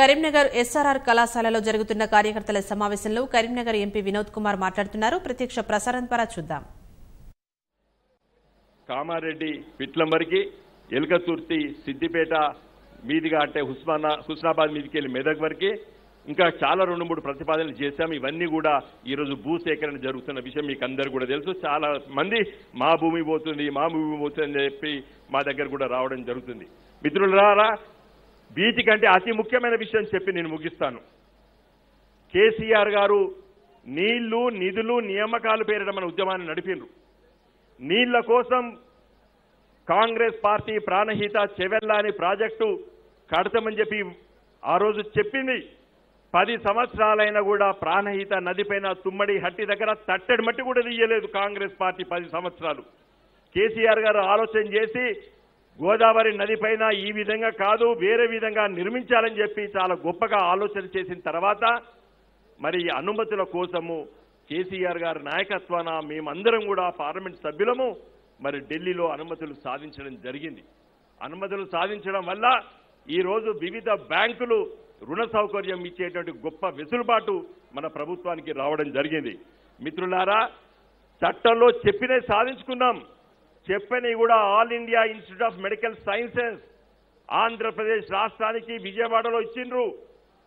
Karimnagar SRR కళాశాలలో జరుగుతున్న కార్యకర్తల సమావేశంలో కరీంనగర్ ఎంపీ వినోద్ కుమార్ మాట్లాడుతున్నారు. ప్రత్యక్ష ప్రసారం ద్వారా చూద్దాం. కామారెడ్డి పిట్లంబరికి ఎల్కతుర్తి సిద్దిపేట మీదిగా అంటే హుస్నాబాద్ మీదికి వెళ్ళి మెదక్ వరకు ఇంకా చాలా 2-3 ప్రతిపాదనలు చేశాం. ఇవన్నీ కూడా ఈరోజు భూసేకరణ జరుగుతున్న విషయం మీకు అందరూ కూడా తెలుసు. చాలా మంది మా భూమి పోతుంది అని చెప్పి మా దగ్గర కూడా రావడం జరుగుతుంది. మిత్రులారా, వీటికంటే అతి ముఖ్యమైన విషయం చెప్పి నేను ముగిస్తాను. కేసీఆర్ గారు నీళ్లు నిధులు నియామకాలు పేరిట మన ఉద్యమాన్ని నడిపిండ్రు. నీళ్ల కోసం కాంగ్రెస్ పార్టీ ప్రాణహిత చెవెల్లా అని ప్రాజెక్టు కడతామని చెప్పి ఆ రోజు చెప్పింది. 10 సంవత్సరాలైనా కూడా ప్రాణహిత నదిపైన తుమ్మడి హట్టి దగ్గర తట్టడి మట్టి కూడా తీయలేదు కాంగ్రెస్ పార్టీ 10 సంవత్సరాలు. కేసీఆర్ గారు ఆలోచన చేసి గోదావరి నదిపైన ఈ విధంగా కాదు వేరే విధంగా నిర్మించాలని చెప్పి చాలా గొప్పగా ఆలోచన చేసిన తర్వాత మరి అనుమతుల కోసము కేసీఆర్ గారి నాయకత్వాన మేమందరం కూడా పార్లమెంట్ సభ్యులము మరి ఢిల్లీలో అనుమతులు సాధించడం జరిగింది. అనుమతులు సాధించడం వల్ల ఈరోజు వివిధ బ్యాంకులు రుణ సౌకర్యం ఇచ్చేటువంటి గొప్ప వెసులుబాటు మన ప్రభుత్వానికి రావడం జరిగింది. మిత్రులారా, చట్టంలో చెప్పినే సాధించుకున్నాం. చెప్పని కూడా all India institute of medical sciences Andhra Pradesh రాష్ట్రానికి విజయవాడలో ఇచ్చిండ్రు.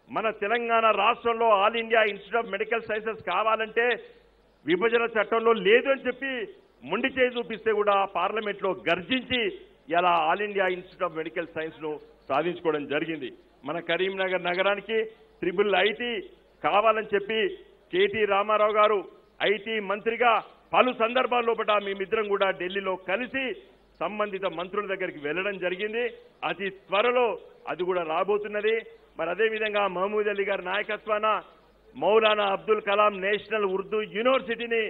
మన తెలంగాణ రాష్ట్రంలో all India institute of medical sciences కావాలంటే విభజన చట్టంలో లేదు అని చెప్పి మొండి చేయి చూపిస్తే కూడా పార్లమెంట్లో గర్జించి ఇలా all India institute of medical science ను సాధించుకోవడం జరిగింది. మన కరీంనగర్ నగరానికి IIIT కావాలని చెప్పి కేటీ రామారావు గారు ఐటీ మంత్రిగా పలు సందర్భాల్లో మేమిద్దరం కూడా ఢిల్లీలో కలిసి సంబంధిత మంత్రుల దగ్గరికి వెళ్లడం జరిగింది. అతి త్వరలో అది కూడా రాబోతున్నది. మరి అదేవిధంగా మహమూద్ అలీ గారి నాయకత్వాన మౌలానా అబ్దుల్ కలాం నేషనల్ ఉర్దూ యూనివర్సిటీని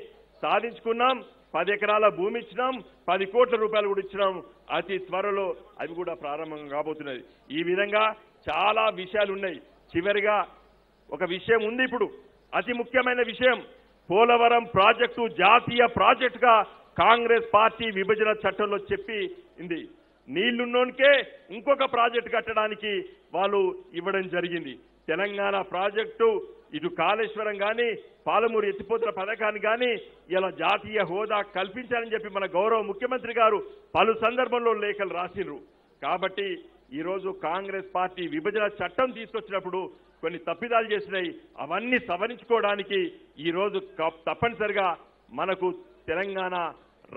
సాధించుకున్నాం. 10 ఎకరాల భూమి ఇచ్చినాం, 10 కోట్ల రూపాయలు కూడా ఇచ్చినాం. అతి త్వరలో అవి కూడా ప్రారంభం కాబోతున్నది. ఈ విధంగా చాలా విషయాలు ఉన్నాయి. చివరిగా ఒక విషయం ఉంది. ఇప్పుడు అతి ముఖ్యమైన విషయం, పోలవరం ప్రాజెక్టు జాతీయ ప్రాజెక్టుగా కాంగ్రెస్ పార్టీ విభజన చట్టంలో చెప్పింది. నీళ్లున్నోనికే ఇంకొక ప్రాజెక్టు కట్టడానికి వాళ్ళు ఇవ్వడం జరిగింది. తెలంగాణ ప్రాజెక్టు ఇటు కాళేశ్వరం కానీ పాలమూరు ఎత్తిపోతల పథకాన్ని కానీ ఇలా జాతీయ హోదా కల్పించాలని చెప్పి మన గౌరవ ముఖ్యమంత్రి గారు పలు సందర్భంలో లేఖలు రాసిర్రు. కాబట్టి ఈరోజు కాంగ్రెస్ పార్టీ విభజన చట్టం తీసుకొచ్చినప్పుడు కొన్ని తప్పిదాలు చేసినాయి. అవన్నీ సవరించుకోవడానికి ఈరోజు తప్పనిసరిగా మనకు తెలంగాణ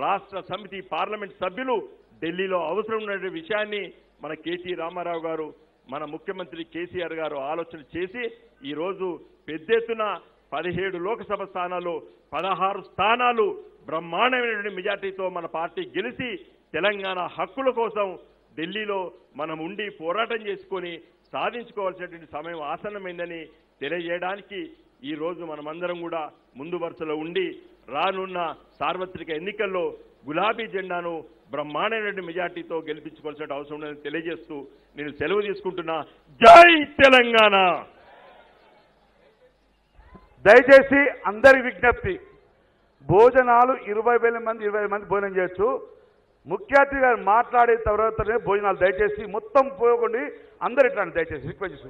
రాష్ట్ర సమితి పార్లమెంట్ సభ్యులు ఢిల్లీలో అవసరం ఉన్న విషయాన్ని మన కేటీ రామారావు గారు మన ముఖ్యమంత్రి కేసీఆర్ గారు ఆలోచన చేసి ఈరోజు పెద్ద ఎత్తున 17 లోక్సభ స్థానాలు 16 స్థానాలు బ్రహ్మాండమైనటువంటి మెజార్టీతో మన పార్టీ గెలిచి తెలంగాణ హక్కుల కోసం ఢిల్లీలో మనం ఉండి పోరాటం చేసుకొని సాధించుకోవాల్సినటువంటి సమయం ఆసన్నమైందని తెలియజేయడానికి ఈ రోజు మనమందరం కూడా ముందు వరుసలో ఉండి రానున్న సార్వత్రిక ఎన్నికల్లో గులాబీ జెండాను బ్రహ్మాండమైన మెజార్టీతో గెలిపించుకోవాల్సిన అవసరం ఉందని తెలియజేస్తూ నేను సెలవు తీసుకుంటున్నా. జై తెలంగాణ. దయచేసి అందరి విజ్ఞప్తి, భోజనాలు 20,000 మంది భోజనం చేయొచ్చు. ముఖ్య అతిథి గారు మాట్లాడే తర్వాతనే భోజనాలు. దయచేసి మొత్తం పోయకండి, అందరు ఇట్లా దయచేసి రిక్వెస్ట్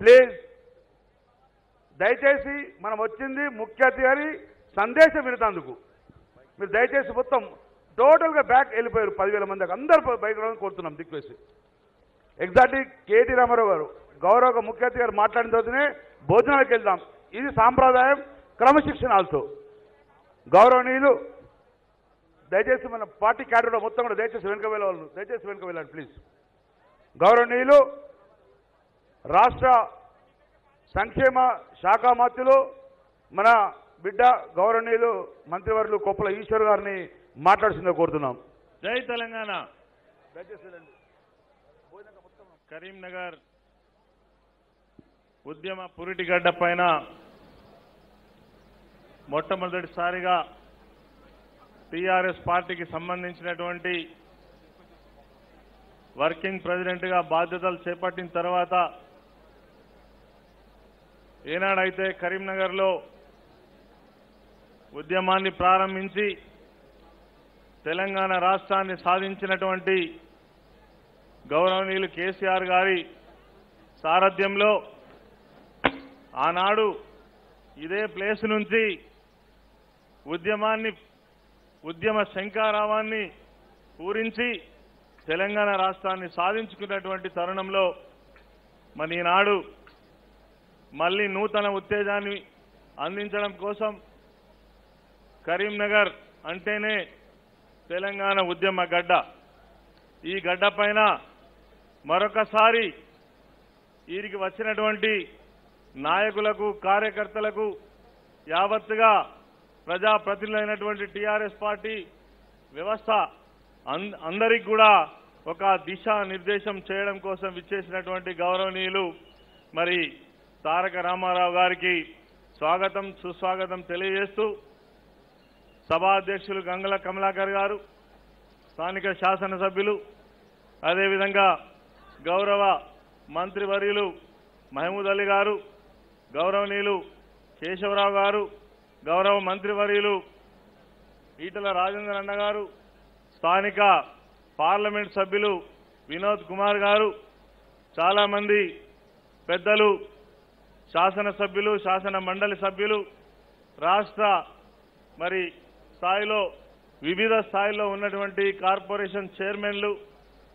ప్లీజ్. దయచేసి మనం వచ్చింది ముఖ్య అతిథి గారి సందేశం వినేందుకు. మీరు దయచేసి మొత్తం టోటల్గా బ్యాక్ వెళ్ళిపోయారు 10,000 మందికి. అందరూ బయట కోరుతున్నాం రిక్వెస్ట్. ఎగ్జాక్ట్లీ కేటీ రామారావు గారు గౌరవ ముఖ్య అతిథి గారు మాట్లాడిన తర్వాతనే భోజనాలకు వెళ్దాం. ఇది సాంప్రదాయం, క్రమశిక్షణ. ఆల్సో గౌరవనీయులు దయచేసి మన పార్టీ క్యాడర్ మొత్తం కూడా దయచేసి వెనుక వెళ్ళాలి, దయచేసి వెనుక వెళ్ళండి ప్లీజ్. గౌరవనీయులు రాష్ట్ర సంక్షేమ శాఖ మంత్రులు మన బిడ్డ గౌరవనీయులు మంత్రివర్యులు కొప్పుల ఈశ్వర్ గారిని మాట్లాడుతుందో కోరుతున్నాం. జై తెలంగాణ. కరీంనగర్ ఉద్యమ పురిటిగడ్డ పైన మొట్టమొదటిసారిగా టీఆర్ఎస్ పార్టీకి సంబంధించినటువంటి వర్కింగ్ ప్రెసిడెంట్గా బాధ్యతలు చేపట్టిన తర్వాత ఏనాడైతే కరీంనగర్లో ఉద్యమాన్ని ప్రారంభించి తెలంగాణ రాష్ట్రాన్ని సాధించినటువంటి గౌరవనీయులు కేసీఆర్ గారి సారథ్యంలో ఆనాడు ఇదే ప్లేస్ నుంచి ఉద్యమ శంఖారావాన్ని పూరించి తెలంగాణ రాష్ట్రాన్ని సాధించుకున్నటువంటి తరుణంలో మరి ఈనాడు మళ్ళీ నూతన ఉత్తేజాన్ని అందించడం కోసం కరీంనగర్ అంటేనే తెలంగాణ ఉద్యమ గడ్డ. ఈ గడ్డ పైన మరొకసారి వీరికి వచ్చినటువంటి నాయకులకు కార్యకర్తలకు యావత్తుగా ప్రజాప్రతినిధులైనటువంటి టీఆర్ఎస్ పార్టీ వ్యవస్థ అందరికి కూడా ఒక దిశా నిర్దేశం చేయడం కోసం విచ్చేసినటువంటి గౌరవనీయులు మరి తారక రామారావు గారికి స్వాగతం సుస్వాగతం తెలియజేస్తూ సభాధ్యక్షులు గంగల కమలాకర్ గారు, స్థానిక శాసనసభ్యులు, అదేవిధంగా గౌరవ మంత్రివర్యులు మహమూద్ అలీ గారు, గౌరవనీయులు కేశవరావు గారు, గౌరవ మంత్రివర్యులు ఈటల రాజేందర్ అన్న గారు, స్థానిక పార్లమెంట్ సభ్యులు వినోద్ కుమార్ గారు, చాలామంది పెద్దలు, శాసనసభ్యులు, శాసన మండలి సభ్యులు, రాష్ట్ర మరి స్థాయిలో వివిధ స్థాయిలో ఉన్నటువంటి కార్పొరేషన్ చైర్మన్లు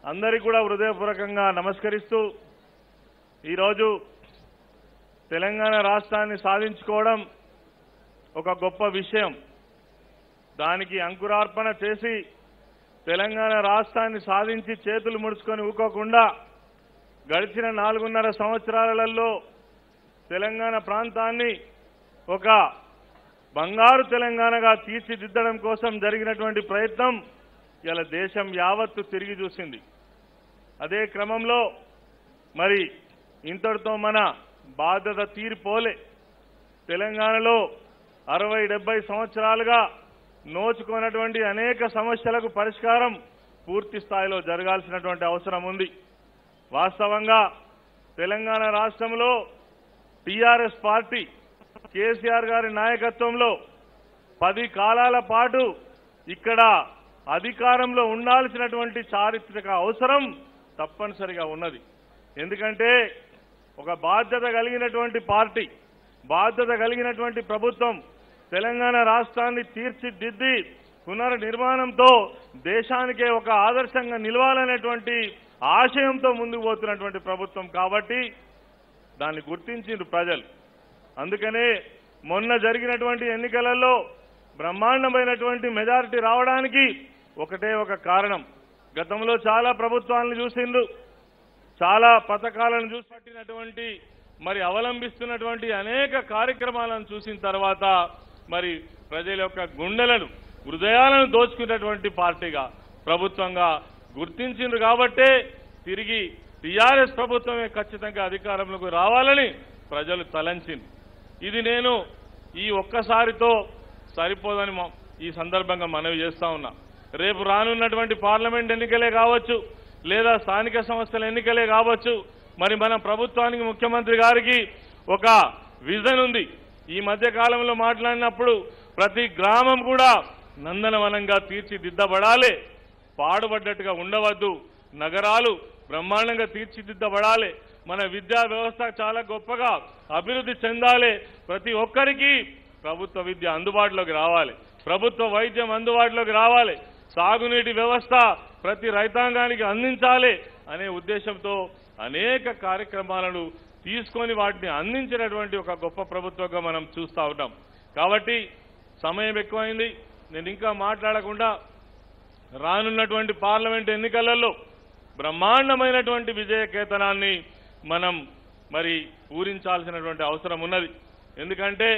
అందరికీ కూడా హృదయపూర్వకంగా నమస్కరిస్తూ ఈరోజు తెలంగాణ రాష్ట్రాన్ని సాధించుకోవడం ఒక గొప్ప విషయం. దానికి అంకురార్పణ చేసి తెలంగాణ రాష్ట్రాన్ని సాధించి చేతులు ముడుచుకొని ఊకోకుండా గడిచిన 4.5 సంవత్సరాలలో తెలంగాణ ప్రాంతాన్ని ఒక బంగారు తెలంగాణగా తీర్చిదిద్దడం కోసం జరిగినటువంటి ప్రయత్నం ఇలా దేశం యావత్తు తిరిగి చూసింది. అదే క్రమంలో మరి ఇంతటితో మన బాధ్యత తీరిపోలే. తెలంగాణలో 60-70 సంవత్సరాలుగా నోచుకున్నటువంటి అనేక సమస్యలకు పరిష్కారం పూర్తి స్థాయిలో జరగాల్సినటువంటి అవసరం ఉంది. వాస్తవంగా తెలంగాణ రాష్ట్రంలో టీఆర్ఎస్ పార్టీ కేసీఆర్ గారి నాయకత్వంలో 10 కాలాల పాటు ఇక్కడ అధికారంలో ఉండాల్సినటువంటి చారిత్రక అవసరం తప్పనిసరిగా ఉన్నది. ఎందుకంటే ఒక బాధ్యత కలిగినటువంటి పార్టీ, బాధ్యత కలిగినటువంటి ప్రభుత్వం తెలంగాణ రాష్ట్రాన్ని తీర్చిదిద్ది పునర్నిర్మాణంతో దేశానికే ఒక ఆదర్శంగా నిలవాలనేటువంటి ఆశయంతో ముందుకు పోతున్నటువంటి ప్రభుత్వం కాబట్టి దాన్ని గుర్తించిండ్రు ప్రజలు. అందుకనే మొన్న జరిగినటువంటి ఎన్నికలలో బ్రహ్మాండమైనటువంటి మెజారిటీ రావడానికి ఒకటే ఒక కారణం. గతంలో చాలా ప్రభుత్వాలను చూసిండ్రు, చాలా పథకాలను చూసి పట్టినటువంటి మరి అవలంబిస్తున్నటువంటి అనేక కార్యక్రమాలను చూసిన తర్వాత మరి ప్రజల యొక్క గుండెలను హృదయాలను దోచుకున్నటువంటి పార్టీగా ప్రభుత్వంగా గుర్తించిండ్రు కాబట్టే తిరిగి టీఆర్ఎస్ ప్రభుత్వమే ఖచ్చితంగా అధికారంలోకి రావాలని ప్రజలు తలంచింది. ఇది నేను ఈ ఒక్కసారితో సరిపోదని ఈ సందర్భంగా మనవి చేస్తా ఉన్నా. రేపు రానున్నటువంటి పార్లమెంట్ ఎన్నికలే కావచ్చు, లేదా స్థానిక సంస్థల ఎన్నికలే కావచ్చు, మరి మన ప్రభుత్వానికి ముఖ్యమంత్రి గారికి ఒక విజన్ ఉంది. ఈ మధ్య కాలంలో మాట్లాడినప్పుడు ప్రతి గ్రామం కూడా నందనవనంగా తీర్చిదిద్దబడాలి, పాడుపడ్డట్టుగా ఉండవద్దు, నగరాలు బ్రహ్మాండంగా తీర్చిదిద్దబడాలి, మన విద్యా వ్యవస్థ చాలా గొప్పగా అభివృద్ధి చెందాలి, ప్రతి ఒక్కరికి ప్రభుత్వ విద్య అందుబాటులోకి రావాలి, ప్రభుత్వ వైద్యం అందుబాటులోకి రావాలి, సాగునీటి వ్యవస్థ ప్రతి రైతాంగానికి అందించాలి అనే ఉద్దేశంతో అనేక కార్యక్రమాలను తీసుకొని వాటిని అందించినటువంటి ఒక గొప్ప ప్రభుత్వంగా మనం చూస్తూ ఉంటాం. కాబట్టి సమయం ఎక్కువైంది, నేను ఇంకా మాట్లాడకుండా రానున్నటువంటి పార్లమెంట్ ఎన్నికలలో బ్రహ్మాండమైనటువంటి విజయకేతనాన్ని మనం మరి పూరించాల్సినటువంటి అవసరం ఉన్నది. ఎందుకంటే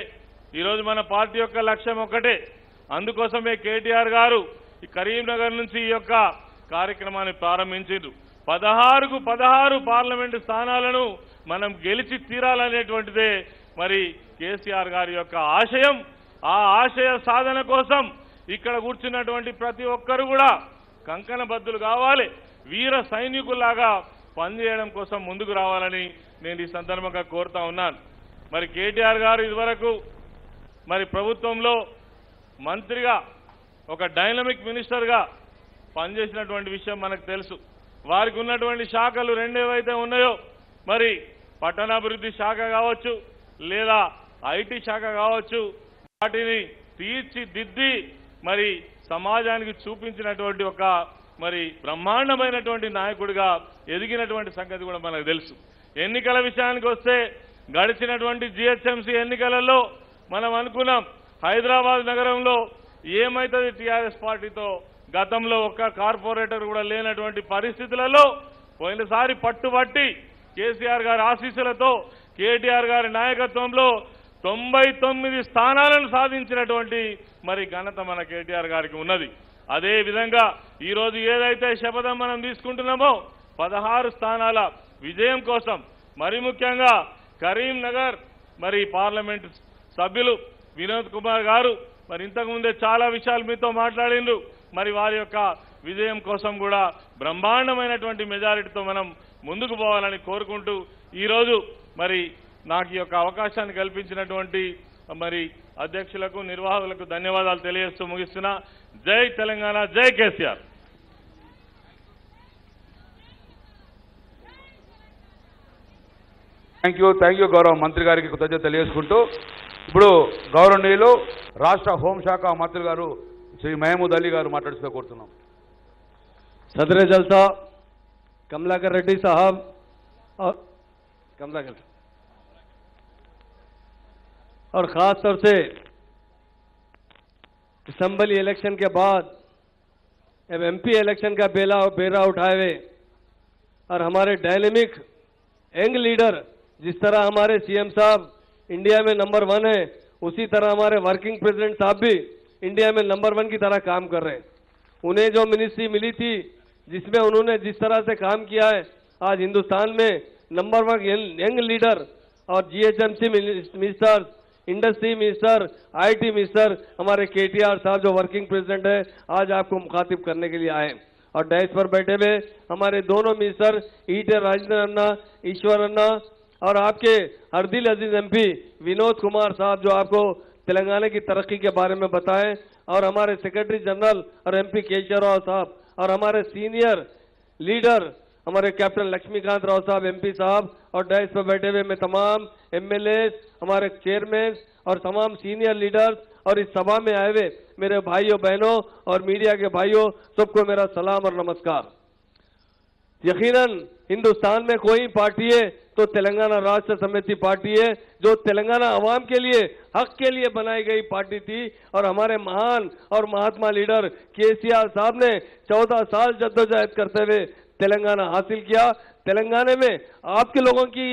ఈరోజు మన పార్టీ యొక్క లక్ష్యం ఒకటే. అందుకోసమే కేటీఆర్ గారు ఈ కరీంనగర్ నుంచి ఈ యొక్క కార్యక్రమాన్ని ప్రారంభించారు. 16కు 16 పార్లమెంటు స్థానాలను మనం గెలిచి తీరాలనేటువంటిదే మరి కేసీఆర్ గారి యొక్క ఆశయం. ఆ ఆశయ సాధన కోసం ఇక్కడ కూర్చున్నటువంటి ప్రతి ఒక్కరు కూడా కంకణబద్దులు కావాలి, వీర సైనికుల్లాగా పనిచేయడం కోసం ముందుకు రావాలని నేను ఈ సందర్భంగా కోరుతా ఉన్నాను. మరి కేటీఆర్ గారు ఇదివరకు మరి ప్రభుత్వంలో మంత్రిగా ఒక డైనమిక్ మినిస్టర్గా పనిచేసినటువంటి విషయం మనకు తెలుసు. వారికి ఉన్నటువంటి శాఖలు 2 ఏవైతే ఉన్నాయో మరి పట్టణాభివృద్ధి శాఖ కావచ్చు లేదా ఐటీ శాఖ కావచ్చు, వాటిని తీర్చిదిద్ది మరి సమాజానికి చూపించినటువంటి ఒక మరి బ్రహ్మాండమైనటువంటి నాయకుడిగా ఎదిగినటువంటి సంగతి కూడా మనకు తెలుసు. ఎన్నికల విషయానికి వస్తే గడిచినటువంటి జిహెచ్ఎంసీ ఎన్నికలలో మనం అనుకున్నాం హైదరాబాద్ నగరంలో ఏమైతుంది టీఆర్ఎస్ పార్టీతో, గతంలో ఒక్క కార్పొరేటర్ కూడా లేనటువంటి పరిస్థితులలో పోయినసారి పట్టుబట్టి కేసీఆర్ గారి ఆశీస్సులతో కేటీఆర్ గారి నాయకత్వంలో 99 స్థానాలను సాధించినటువంటి మరి ఘనత మన కేటీఆర్ గారికి ఉన్నది. అదే విధంగా ఈరోజు ఏదైతే శపథం మనం తీసుకుంటున్నామో 16 స్థానాల విజయం కోసం మరి ముఖ్యంగా కరీంనగర్ మరి పార్లమెంట్ సభ్యులు వినోద్ కుమార్ గారు మరి ఇంతకుముందే చాలా విషయాలు మీతో మాట్లాడిండ్రు. మరి వారి యొక్క విజయం కోసం కూడా బ్రహ్మాండమైనటువంటి మెజారిటీతో మనం ముందుకు పోవాలని కోరుకుంటూ ఈరోజు మరి నాకు ఈ యొక్క అవకాశాన్ని కల్పించినటువంటి మరి అధ్యక్షులకు నిర్వాహకులకు ధన్యవాదాలు తెలియజేస్తూ ముగిస్తున్నా. జై తెలంగాణ, జై కేసీఆర్. థ్యాంక్ యూ గౌరవ మంత్రి గారికి కృతజ్ఞత తెలియజేసుకుంటూ ఇప్పుడు గౌరవనీయులు రాష్ట్ర హోంశాఖ మంత్రి గారు శ్రీ మహమూద్ అలీ గారు మాట్లాడుతూ కోరుతున్నాం. सदर जलसा कमलाकर रेड्डी साहब और ख़ास तौर से असम्बली इलेक्शन के बाद अब एमपी इलेक्शन का बेरा उठाए हुए और हमारे डायनेमिक यंग लीडर जिस तरह हमारे सीएम साहब इंडिया में नंबर 1 है, उसी तरह हमारे वर्किंग प्रेसिडेंट साहब भी इंडिया में नंबर 1 की तरह काम कर रहे हैं. उन्हें जो मिनिस्ट्री मिली थी जिसमें उन्होंने जिस तरह से काम किया है, आज हिंदुस्तान में नंबर 1 यंग लीडर और GHMC minister, industry minister, IT minister हमारे केटीआर साहब जो वर्किंग प्रेसिडेंट है, आज आपको मुखातिब करने के लिए आए. और डैश पर बैठे हुए हमारे दोनों मिनिस्टर ईटे राजेंद्र अन्ना, ईश्वर अन्ना और आपके हरदिल अजीज एमपी विनोद कुमार साहब जो आपको तेलंगाना की तरक्की के बारे में बताएं, और हमारे सेक्रेटरी जनरल और एमपी केशव राव साहब और हमारे सीनियर लीडर हमारे कैप्टन लक्ष्मीकांत राव साहब एमपी साहब और डैश पर बैठे हुए मैं तमाम एमएलए, हमारे चेयरमैन और तमाम सीनियर लीडर्स और इस सभा में आए हुए मेरे भाइयों बहनों और मीडिया के भाइयों सबको मेरा सलाम और नमस्कार. यकीनन हिंदुस्तान में कोई पार्टी है तो तेलंगाना राष्ट्र समिति पार्टी है, जो तेलंगाना अवाम के लिए हक के लिए बनाई गई पार्टी थी. और हमारे महान और महात्मा लीडर केसीआर साहब ने 14 साल जद्दोजहद करते हुए तेलंगाना हासिल किया. तेलंगाना में आपके लोगों की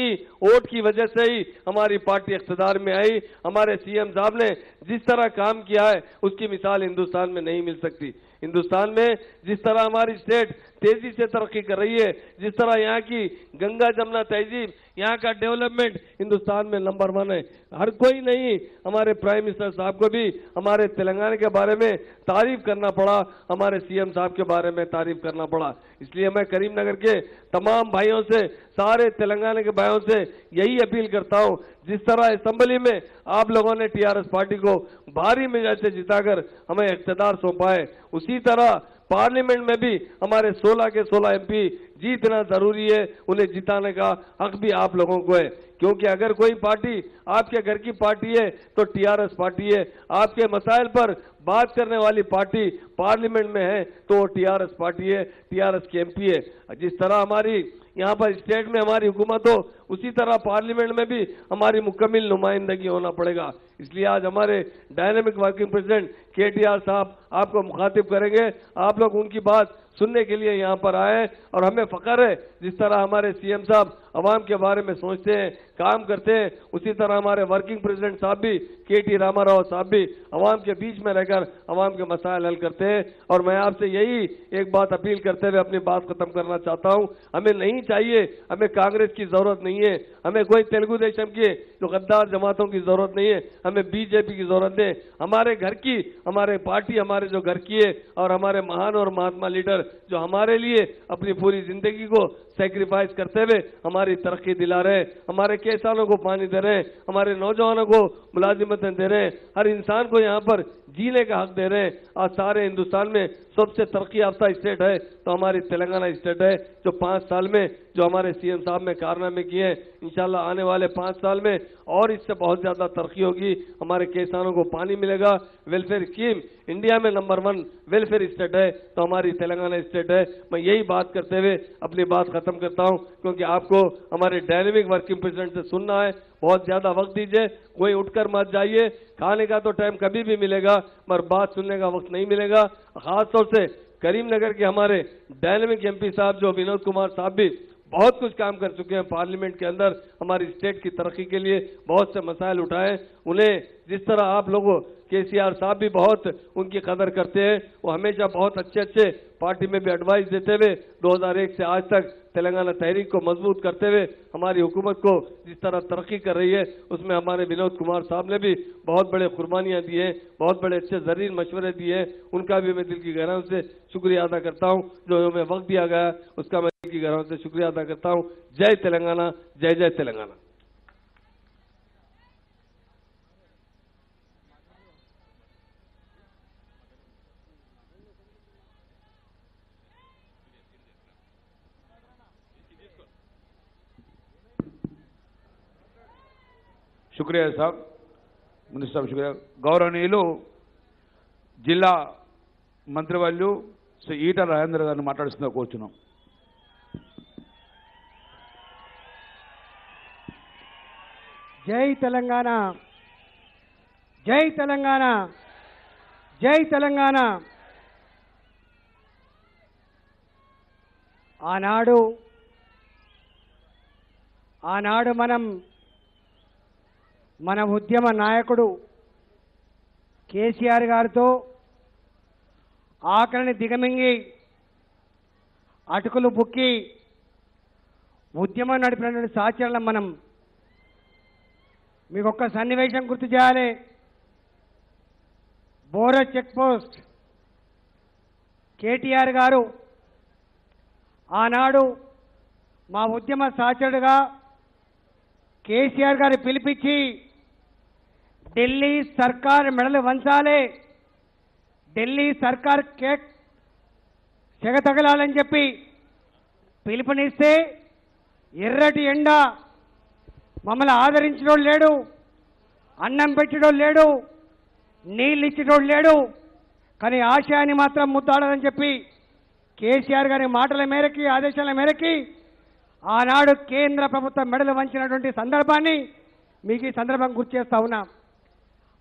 वोट की वजह से ही हमारी पार्टी इख्तिदार में आई. हमारे सीएम साहब ने जिस तरह काम किया है उसकी मिसाल हिंदुस्तान में नहीं मिल सकती. हिंदुस्तान में जिस तरह हमारी स्टेट तेजी से तरक्की कर रही है, जिस तरह यहाँ की गंगा जमुना तहजीब, यहाँ का डेवलपमेंट हिंदुस्तान में नंबर 1 है. हर कोई नहीं, हमारे प्राइम मिनिस्टर साहब को भी हमारे तेलंगाना के बारे में तारीफ करना पड़ा, हमारे सीएम साहब के बारे में तारीफ करना पड़ा. इसलिए मैं करीमनगर के तमाम भाइयों से, सारे तेलंगाना के भाइयों से यही अपील करता हूं, जिस तरह असेंबली में आप लोगों ने टीआरएस पार्टी को भारी मेजर से जिताकर हमें इख्तिदार सौंपा है, उसी तरह पार्लियामेंट में भी हमारे 16 के 16 एमपी जीतना जरूरी है. उन्हें जिताने का हक भी आप लोगों को है, क्योंकि अगर कोई पार्टी आपके घर की पार्टी है तो टीआरएस पार्टी है. आपके मसाइल पर बात करने वाली पार्टी पार्लियामेंट में है तो वो टीआरएस पार्टी है, टीआरएस की एमपी है. जिस तरह हमारी यहाँ पर स्टेट में हमारी हुकूमत हो, उसी तरह पार्लियामेंट में भी हमारी मुकम्मल नुमाइंदगी होना पड़ेगा. इसलिए आज हमारे डायनेमिक वर्किंग प्रेसिडेंट केटीआर साहब आपको मुखातिब करेंगे. आप लोग उनकी बात सुनने के लिए यहाँ पर आए और हमें फख्र है जिस तरह हमारे सीएम साहब अवाम के बारे में सोचते हैं, काम करते हैं, उसी तरह हमारे वर्किंग प्रेसिडेंट साहब भी केटी रामाराव साहब भी अवाम के बीच में रहकर अवाम के मसाइल हल करते हैं. और मैं आपसे यही एक बात अपील करते हुए अपनी बात खत्म करना चाहता हूँ. हमें नहीं चाहिए, हमें कांग्रेस की जरूरत नहीं है, हमें कोई तेलुगु देशम की जो गद्दार जमातों की जरूरत नहीं है, हमें बीजेपी की जरूरत है. हमारे घर की, हमारे पार्टी हमारे जो घर की है और हमारे महान और महात्मा लीडर जो हमारे लिए अपनी पूरी जिंदगी को सैक्रिफाइस करते हुए हमारी तरक्की दिला रहे हैं, हमारे किसानों को पानी दे रहे हैं, हमारे नौजवानों को मुलाजिमतें दे रहे हैं, हर इंसान को यहाँ पर जीने का हक दे रहे हैं. आज सारे हिंदुस्तान में सबसे तरक्की याफ्ता स्टेट है तो हमारी तेलंगाना स्टेट है, जो 5 साल में जो हमारे सीएम साहब ने कारनामे किए हैं, इंशाल्लाह आने वाले 5 साल में और इससे बहुत ज्यादा तरक्की होगी। हमारे किसानों को पानी मिलेगा। वेलफेयर स्कीम इंडिया में नंबर 1 वेलफेयर स्टेट है तो हमारी तेलंगाना स्टेट है। मैं यही बात करते हुए अपनी बात खत्म करता हूं, क्योंकि आपको हमारे डायनेमिक वर्किंग प्रेसिडेंट से सुनना है। बहुत ज्यादा वक्त दीजिए, कोई उठकर मत जाइए। खाने का तो टाइम कभी भी मिलेगा, मगर बात सुनने का वक्त नहीं मिलेगा। खासतौर से करीमनगर के हमारे डायनेमिक एमपी साहब जो विनोद कुमार साहब भी बहुत कुछ काम कर चुके हैं पार्लियामेंट के अंदर, हमारी स्टेट की तरक्की के लिए बहुत से मसाइल उठाए। उन्हें जिस तरह आप लोगों केसीआर साहब भी बहुत उनकी कदर करते हैं, वो हमेशा बहुत अच्छे पार्टी में भी एडवाइस देते हुए 2001 से आज तक तेलंगाना तहरीक को मजबूत करते हुए हमारी हुकूमत को जिस तरह तरक्की कर रही है, उसमें हमारे विनोद कुमार साहब ने भी बहुत बड़े कुर्बानियां दी हैं, बहुत बड़े अच्छे जरीर मशवरे दिए हैं। उनका भी मैं दिल की गहराइयों से शुक्रिया अदा करता हूं। जो हमें वक्त दिया गया उसका मैं दिल की गहराइयों से शुक्रिया अदा करता हूं। जय तेलंगाना, जय जय तेलंगाना। शुक्रिया साहब, मिनिस्टर साहब शुक्रिया। గౌరవనీయులు జిల్లా మంత్రివర్యులు శ్రీ ఈటల రాజేందర్ గారిని మాట్లాడుతున్నా కూర్చున్నాం. జై తెలంగాణ, జై తెలంగాణ, జై తెలంగాణ. ఆనాడు మన ఉద్యమ నాయకుడు కేసీఆర్ గారితో ఆకలిని దిగమింగి అటుకులు బుక్కి ఉద్యమం నడిపినటువంటి సాచరణ మనం మీకు ఒక్క సన్నివేశం గుర్తు చేయాలి. బోరస్ చెక్ పోస్ట్ కేటీఆర్ గారు ఆనాడు మా ఉద్యమ సాచరుడుగా కేసీఆర్ గారు పిలిపించి ఢిల్లీ సర్కార్ మెడలు వంచాలి, ఢిల్లీ సర్కార్ కేక్ సెగతగలాలని చెప్పి పిలుపునిస్తే ఎర్రటి ఎండ మమ్మల్ని ఆదరించడం లేడు, అన్నం పెట్టడం లేడు, నీళ్ళు ఇచ్చడం లేడు, కానీ ఆశయాన్ని మాత్రం ముద్దాడదని చెప్పి కేసీఆర్ గారి మాటల మేరకి ఆదేశాల మేరకి ఆనాడు కేంద్ర ప్రభుత్వం మెడలు వంచినటువంటి సందర్భాన్ని మీకు ఈ సందర్భం గుర్తు చేస్తా ఉన్నా.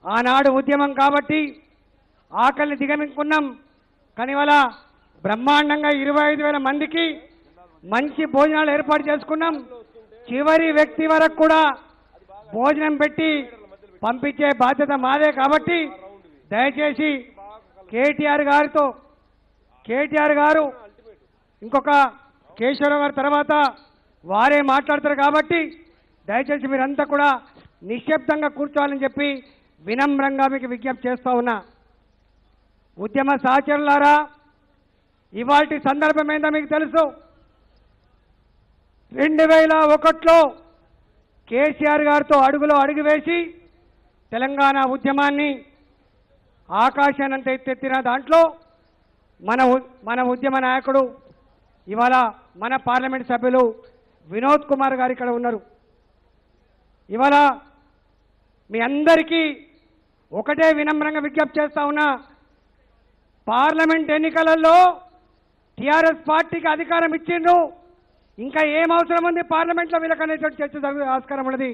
ఆనాడు ఉద్యమం కాబట్టి ఆకలిని దిగమించుకున్నాం, కానీ ఇవాళ బ్రహ్మాండంగా 25,000 మందికి మంచి భోజనాలు ఏర్పాటు చేసుకున్నాం. చివరి వ్యక్తి వరకు కూడా భోజనం పెట్టి పంపించే బాధ్యత మాదే. కాబట్టి దయచేసి కేటీఆర్ గారు ఇంకొక కేశవరావు గారి తర్వాత వారే మాట్లాడతారు. కాబట్టి దయచేసి మీరంతా కూడా నిశ్శబ్దంగా కూర్చోవాలని చెప్పి వినమ్రంగా మీకు విజ్ఞప్తి చేస్తా ఉన్నా. ఉద్యమ సహచరులారా, ఇవాల్టి సందర్భం ఏందో మీకు తెలుసు. 2001లో కేసీఆర్ గారితో అడుగులో అడుగు వేసి తెలంగాణ ఉద్యమాన్ని ఆకాశానంత ఎత్తెత్తిన దాంట్లో మన ఉద్యమ నాయకుడు ఇవాళ మన పార్లమెంట్ సభ్యులు వినోద్ కుమార్ గారు ఇక్కడ ఉన్నారు. ఇవాళ మీ అందరికీ ఒకటే వినమ్రంగా విజ్ఞప్తి చేస్తా ఉన్నా, పార్లమెంట్ ఎన్నికలలో టీఆర్ఎస్ పార్టీకి అధికారం ఇచ్చిండ్రు, ఇంకా ఏం అవసరం ఉంది పార్లమెంట్లో వీళ్ళకనేటువంటి చర్చ జరిగే ఆస్కారం ఉన్నది.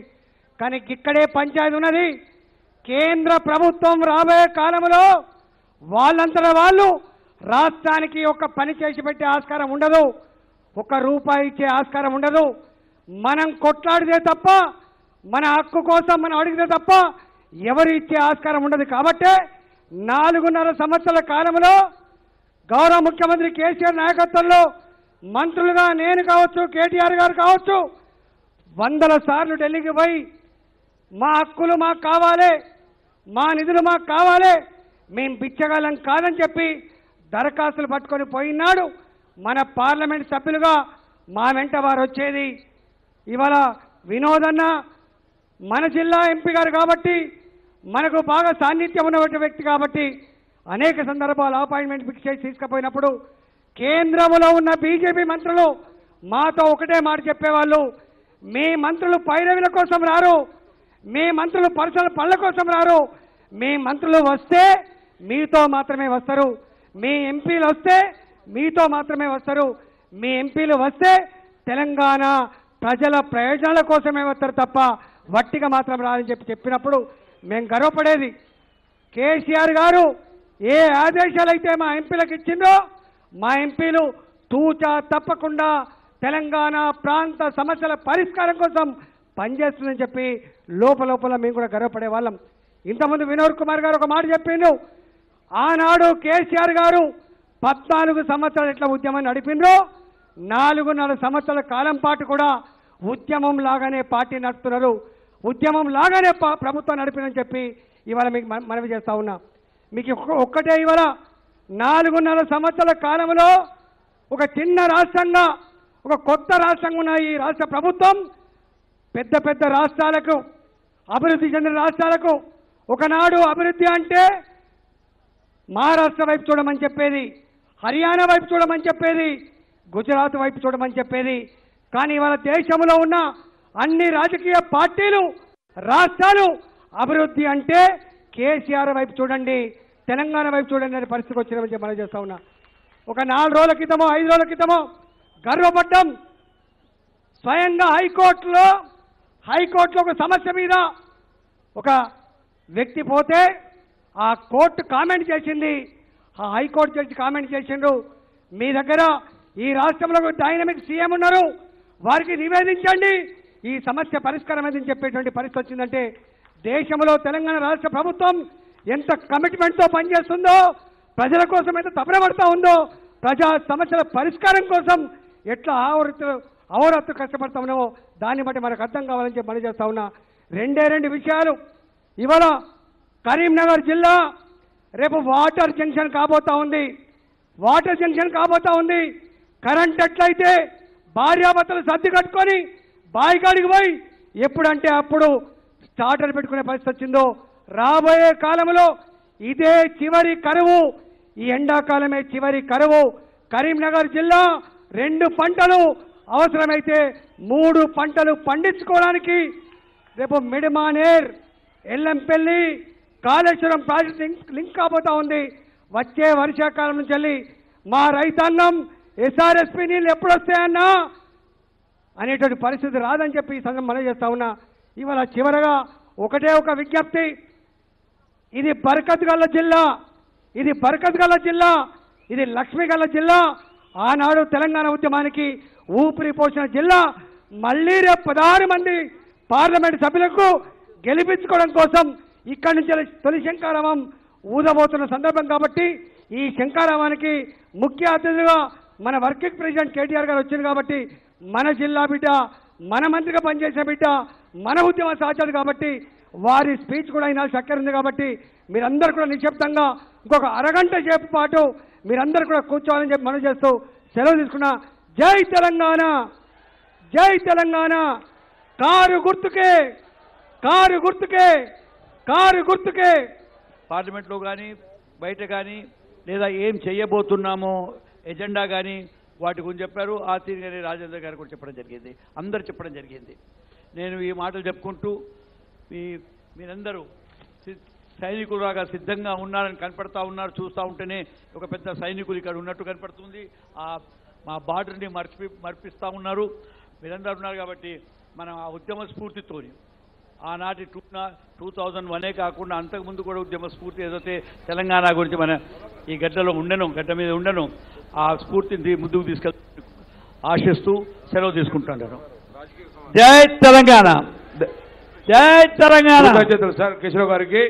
కానీ ఇక్కడే పంచాయతీ ఉన్నది. కేంద్ర ప్రభుత్వం రాబోయే కాలంలో వాళ్ళంతటా వాళ్ళు రాష్ట్రానికి ఒక పని చేసి పెట్టే ఆస్కారం ఉండదు, ₹1 ఇచ్చే ఆస్కారం ఉండదు. మనం కొట్లాడితే తప్ప, మన హక్కు కోసం మనం అడిగితే తప్ప ఎవరు ఇచ్చే ఆస్కారం ఉండదు. కాబట్టి 4.5 సంవత్సరాల కాలంలో గౌరవ ముఖ్యమంత్రి కేసీఆర్ నాయకత్వంలో మంత్రులుగా నేను కావచ్చు, కేటీఆర్ గారు కావచ్చు, 100 సార్లు ఢిల్లీకి పోయి మా హక్కులు మాకు కావాలి, మా నిధులు మాకు కావాలి, మేము బిచ్చగాళ్ళం కాదని చెప్పి దరఖాస్తులు పట్టుకొని పోయినాడు. మన పార్లమెంట్ సభ్యులుగా మా వెంట వారు వచ్చేది. ఇవాళ వినోదన్న మన జిల్లా ఎంపీ గారు కాబట్టి, మనకు బాగా సాన్నిధ్యం ఉన్నటువంటి వ్యక్తి కాబట్టి అనేక సందర్భాలు అపాయింట్మెంట్ ఫిక్స్ చేసి తీసుకుపోయినప్పుడు కేంద్రంలో ఉన్న బీజేపీ మంత్రులు మాతో ఒకటే మాట చెప్పేవాళ్ళు, మీ మంత్రులు పైరవిల కోసం రారు, మీ మంత్రులు పర్సనల్ పళ్ళ కోసం రారు, మీ మంత్రులు వస్తే మీతో మాత్రమే వస్తారు, మీ ఎంపీలు వస్తే మీతో మాత్రమే వస్తారు, మీ ఎంపీలు వస్తే తెలంగాణ ప్రజల ప్రయోజనాల కోసమే వస్తారు తప్ప వట్టిగా మాత్రం రాదని చెప్పినప్పుడు మేము గర్వపడేది. కేసీఆర్ గారు ఏ ఆదేశాలు అయితే మా ఎంపీలకు ఇచ్చిందో మా ఎంపీలు తూచా తప్పకుండా తెలంగాణ ప్రాంత సమస్యల పరిష్కారం కోసం పనిచేస్తుందని చెప్పి లోపల మేము కూడా గర్వపడే వాళ్ళం. ఇంతకుముందు వినోద్ కుమార్ గారు ఒక మాట చెప్పిండు, ఆనాడు కేసీఆర్ గారు 14 సంవత్సరాలు ఎట్లా ఉద్యమం నడిపిండ్రో 4.5 సంవత్సరాల కాలం పాటు కూడా ఉద్యమం లాగానే పార్టీ నడుపుతున్నారు, ఉద్యమం లాగానే ప్రభుత్వం నడిపిందని చెప్పి ఇవాళ మీకు మనవి చేస్తా ఉన్నా. మీకు ఒక్కటే ఇవాళ 4.5 సంవత్సరాల కాలంలో ఒక చిన్న రాష్ట్రంగా ఒక కొత్త రాష్ట్రంగా ఉన్న ఈ రాష్ట్ర ప్రభుత్వం పెద్ద పెద్ద రాష్ట్రాలకు, అభివృద్ధి చెందిన రాష్ట్రాలకు ఒకనాడు అభివృద్ధి అంటే మహారాష్ట్ర వైపు చూడమని చెప్పేది, హర్యానా వైపు చూడమని చెప్పేది, గుజరాత్ వైపు చూడమని చెప్పేది. కానీ ఇవాళ దేశంలో ఉన్న అన్ని రాజకీయ పార్టీలు, రాష్ట్రాలు అభివృద్ధి అంటే కేసీఆర్ వైపు చూడండి, తెలంగాణ వైపు చూడండి అనే పరిస్థితికి వచ్చినామని చెప్పి మనం చేస్తా ఉన్నా. ఒక 4 రోజుల క్రితమో 5 రోజుల క్రితమో గర్వపడ్డాం, స్వయంగా హైకోర్టులో ఒక సమస్య మీద ఒక వ్యక్తి పోతే ఆ కోర్టు కామెంట్ చేసింది, ఆ హైకోర్టు జడ్జి కామెంట్ చేసిండు, మీ దగ్గర ఈ రాష్ట్రంలో డైనమిక్ సీఎం ఉన్నారు, వారికి నివేదించండి ఈ సమస్య పరిష్కారం అని చెప్పేటువంటి పరిస్థితి వచ్చిందంటే దేశంలో తెలంగాణ రాష్ట్ర ప్రభుత్వం ఎంత కమిట్మెంట్తో పనిచేస్తుందో, ప్రజల కోసం ఎంత తపనపడతా ఉందో, ప్రజా సమస్యల పరిష్కారం కోసం ఎట్లా అహోరాత్రు కష్టపడతా ఉన్నామో దాన్ని బట్టి మనకు అర్థం కావాలని చెప్పి మనం చేస్తా ఉన్నా. 2 విషయాలు. ఇవాళ కరీంనగర్ జిల్లా రేపు వాటర్ జంక్షన్ కాబోతా ఉంది, వాటర్ జంక్షన్ కాబోతా ఉంది. కరెంట్ ఎట్లయితే భార్యాభర్తలు సర్ది కట్టుకొని బాయికాడికి పోయి ఎప్పుడంటే అప్పుడు స్టార్టర్ పెట్టుకునే పరిస్థితి వచ్చిందో, రాబోయే కాలంలో ఇదే చివరి కరువు, ఈ ఎండాకాలమే చివరి కరువు. కరీంనగర్ జిల్లా 2 పంటలు అవసరమైతే 3 పంటలు పండించుకోవడానికి రేపు మిడిమానేర్, ఎల్లంపల్లి, కాళేశ్వరం ప్రాజెక్ట్ లింక్ కాబోతా ఉంది. వచ్చే వర్షాకాలం నుంచి వెళ్ళి మా రైతాంగం ఎస్ఆర్ఎస్పీ నీళ్ళు ఎప్పుడు వస్తాయన్నా అనేటువంటి పరిస్థితి రాదని చెప్పి ఈ సంఘం మనం చేస్తా ఉన్నా. ఇవాళ చివరగా ఒకటే ఒక విజ్ఞప్తి, ఇది బర్కత్ గల్ల జిల్లా, ఇది బర్కత్ గల్ల జిల్లా, ఇది లక్ష్మి గల్ల జిల్లా. ఆనాడు తెలంగాణ ఉద్యమానికి ఊపిరి పోసిన జిల్లా. మళ్ళీ రేపు 16 మంది పార్లమెంట్ సభ్యులకు గెలిపించుకోవడం కోసం ఇక్కడి నుంచి తొలి శంఖారావం ఊదబోతున్న సందర్భం కాబట్టి ఈ శంఖారావానికి ముఖ్య అతిథిగా మన వర్కింగ్ ప్రెసిడెంట్ కేటీఆర్ గారు వచ్చింది కాబట్టి మన జిల్లా బిడ్డ, మన మంత్రిగా పనిచేసిన బిడ్డ, మన ఉద్యమ సహచరుడు కాబట్టి వారి స్పీచ్ కూడా ఈనాడు చక్కెర ఉంది కాబట్టి మీరందరూ కూడా నిశ్శబ్దంగా ఇంకొక అరగంట సేపు పాటు మీరందరూ కూడా కూర్చోవాలని చెప్పి మనం చేస్తూ సెలవు తీసుకున్నా. జై తెలంగాణ, జై తెలంగాణ. కారు గుర్తుకే, కారు గుర్తుకే, కారు గుర్తుకే. పార్లమెంట్లో కానీ బయట కానీ లేదా ఏం చేయబోతున్నామో ఎజెండా కానీ వాటి గురించి చెప్పారు. ఆ తీరుగానే రాజేంద్ర గారు కూడా చెప్పడం జరిగింది, అందరు చెప్పడం జరిగింది. నేను ఈ మాటలు చెప్పుకుంటూ మీరందరూ సైనికులుగా సిద్ధంగా ఉన్నారని కనపడతా ఉన్నారు. చూస్తూ ఉంటేనే ఒక పెద్ద సైనికులు ఇక్కడ ఉన్నట్టు కనపడుతుంది. మా బార్డర్ని మర్పిస్తూ ఉన్నారు. మీరందరూ ఉన్నారు కాబట్టి మనం ఆ ఉద్యమ స్ఫూర్తితోని ఆనాటి 2001 కాకుండా అంతకుముందు కూడా ఉద్యమ స్ఫూర్తి ఏదైతే తెలంగాణ గురించి మన ఈ గడ్డ మీద ఉండను ఆ స్ఫూర్తిని ముందుకు తీసుకెళ్తూ ఆశిస్తూ సెలవు తీసుకుంటున్నాను. జై తెలంగాణ, జై తెలంగాణ. సార్ కేశవ్ గారికి